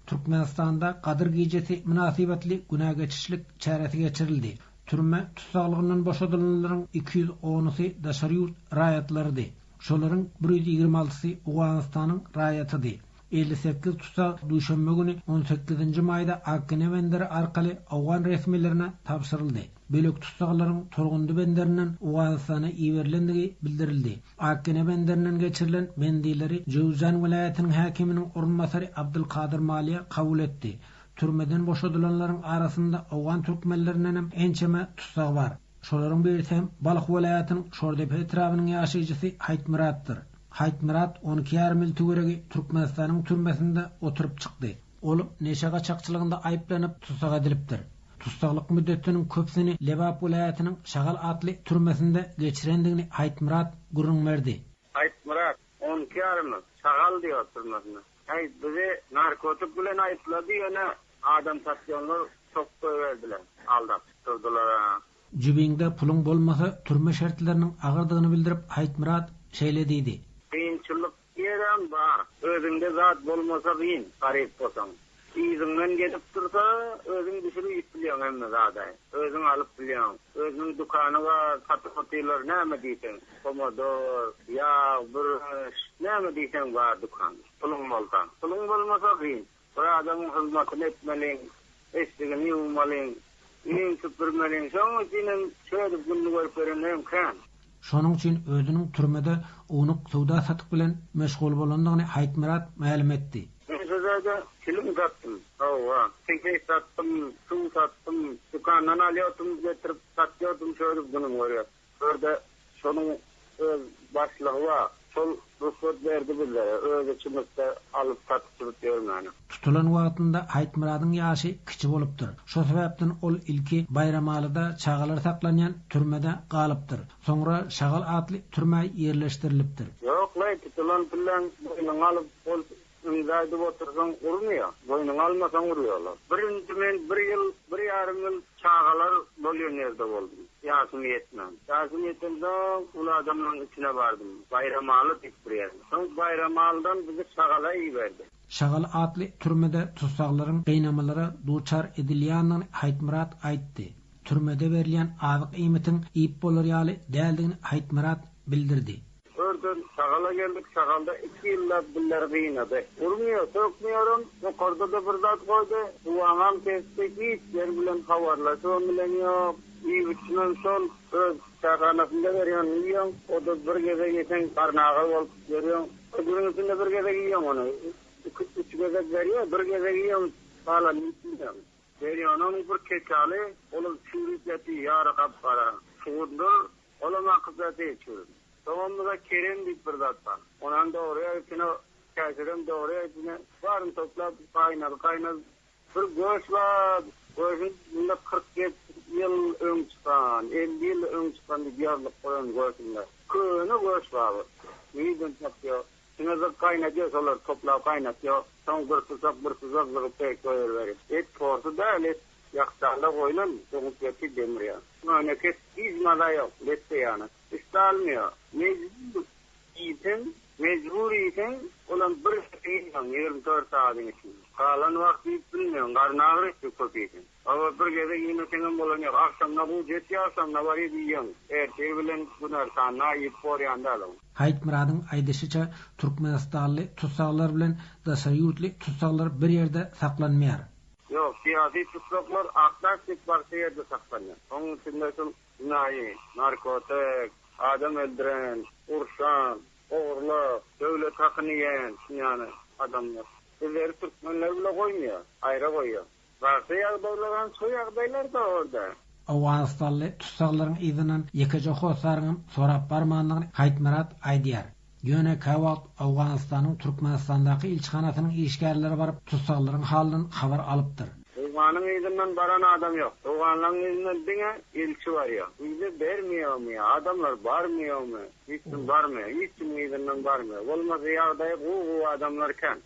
Türkmenistanda Kadir Gecesi münasibetli günah geçişlik çaresi geçirildi. Türme tutsaqlığından boşadylanlaryň 210'sy daşary ýurt raýatlarydy. Şolaryň 126'sy Owganystanyň raýatydy. 58 tutsaq duşanma güni 18 maýda Akkene benderi arkaly Awgan resmilerine tapşyryldy. Bölek tutsaqlaryň torgundy benderinden Owganystana iýerilendigi bildirildi. Akkene benderinden geçirilen bendileri Jowzan vilayatynyň häkiminiň orunmasary Abdulkadir Maliýe kabul etdi. Türmeden boşadylanlaryň arasynda Awgan türkmenlerinden ençeme tutsaq bar. Şolaryň birisi Balyk vilayatynyň Şordepe etrabynyň ýaşaýjysy Haytmiratdyr. Haytmirat 12,5 mil töweregi Türkmenistanyň türmesinde oturup çykdy. Ol neşe gaçakçylygynda aýyplanyp tutsak edilipdir. Tutsaklyk müddetiniň köpsini Lebap vilayatynyň Şagal atly türmesinde geçirendigini Haytmirat gurrun berdi. Haytmirat 12,5 mil Şagal diýär türmesinde. Bizi narkotik bilen aýyplady ýene adam satýanlar çok verdiler. Aldap durdular. Jübingde pulun bolmasa türme şertleriniň agyrdygyny bildirip Haytmirat şeýlediydi. Kıyınçılık yerem var. Özünde zat bolmasa kıyın, garip bolsaň. İzinden gelip dursa, özün düşürü ýitbilýän hemme zaday. Özün alıp bilýän. Özüň dukany var, satyklar näme diýsen, pomodor, ýa, bürüş, näme diýsen var dukan. Pulun bolsa. Pulun bolmasa kıyın. Bir adamyň hyzmatyny etmeliň, eşdigini ýuwmalyň, iň süpürmeliň, şoň üçin şöyle günni görüp berenem kan. Şonuň üçin özüniň türmede unuq sowda satyk bilen meşgul bolandygyny Haytmirat ma'lum etdi. Sözde kilim sattım. Owa, tekey sattım, su sattım, dukandan alýardym, getirip satýardym, şöyle bunu görýär. Orada şonuň öz başlygy var. Şol ruhsat berdi bizlere. Öz içimizde alıp satyp ýörmäni. Tutulan wagtynda Haytmiratyň ýaşy kiçi bolupdyr. Şo sebäpden ol ilki bayramalyda çağalar saklanýan türmede galypdyr. Soňra Şagal atly türme ýerleşdirilipdir. Ýok, tutulan bilen boynuň alyp ol ýa-da otursaň urmýar. Boynuň almasaň urýarlar. Birinji men 1 ýyl, 1,5 ýyl çağalar bolýan ýerde boldum. Ýasym ýetmem. Ýasym ýetende ul adamlaryň içine bardym. Bayramaly diýip durýar. Soň bayramalydan bizi çağala ýerdi. Şagal atly türmede tutsaqlaryň gynamalara duçar edilýänini Haytmirat aýtdy. Türmede berilýän azyk iýmitiň iýip bolar ýaly däldigini Haytmirat bildirdi. Oradan Şagal'a geldik. Şagal'da 2 ýyllap biller gynady. Urmýar, sökmýärim. Ýokarda da bir zat goýdy. Bu anam kesdi, ýer bilen habarlaşýar bilen ýok. İýüçmen sol öz çakanasynda berýän ýok. O da bir geze ýeten karnaga bolup berýär. Öbürüňisinde bir geze ýok ony. 3 geze berýär, bir geze ýok. Hala ýetmýär. Berýär onuň bir keçaly, onuň çürükleti ýara gapara. Şuňda olama kızlaty çür. Tamamda Kerem diýip bir zat bar. Onan da oraya içine käşirim de oraya içine barın toplap kaynar. Bir göç var. Göçün 47 ýyl öň çykan, 50 ýyl öň çykan diýerlik goýan göçünler. Köne göç bar. Ýygyň tapýar. Şuna da kaynatýar, solar toplap kaynatýar. Soň bir tuzak pek goýar. Et portu da let ýakşanda goýulan, soňupdy demirýär. Memleket izmada ýok, letde ýany. İstalmıyor. Mecbur isen olan bir saatın 24 saatin içinde. Kalan vakti bilmiyorum. Karnağır köpeysin. Ama bir gece yine senin bolanıyor. Akşamda bu jet akşamda var ediyorsun. Erkeği bilen bunlar sana yiyip koruyan da alın. Haytmiratyň aýdyşyça Türkmenistanly tutsaklar bilen daşary ýurtly tutsaklar bir ýerde saklanmaýar. Yok, siyasi tutsaklar aktaşlyk barşy ýerde saklanýar. Onuň içinde narkotik, adam öldüren, urşan, oğurluk, devlet hakkını yiyen yani adamlar. Bizleri Türkmenler bile koymuyor, ayrı koyuyor. Varsa yağdaylaran şu yağdaylar da orada. Awganistanly tutsaqlaryň izinden ýekeje hosarynyň sorap barmandygyny Haytmirat aýdýar. Ýöne kawagt Awganistanyň Türkmenistandaky ilçihanasynyň işgärleri baryp tutsaqlaryň halyny habar alypdyr. Awganyň izinden baran adam ýok. Awganyň izinden diňe elçi bar ýa. Bize bermiýärmi? Adamlar barmýarmy? Hiç kim barmýar. Hiç kim izinden barmýar. Bolmasa ýagdaý bu adamlar kan.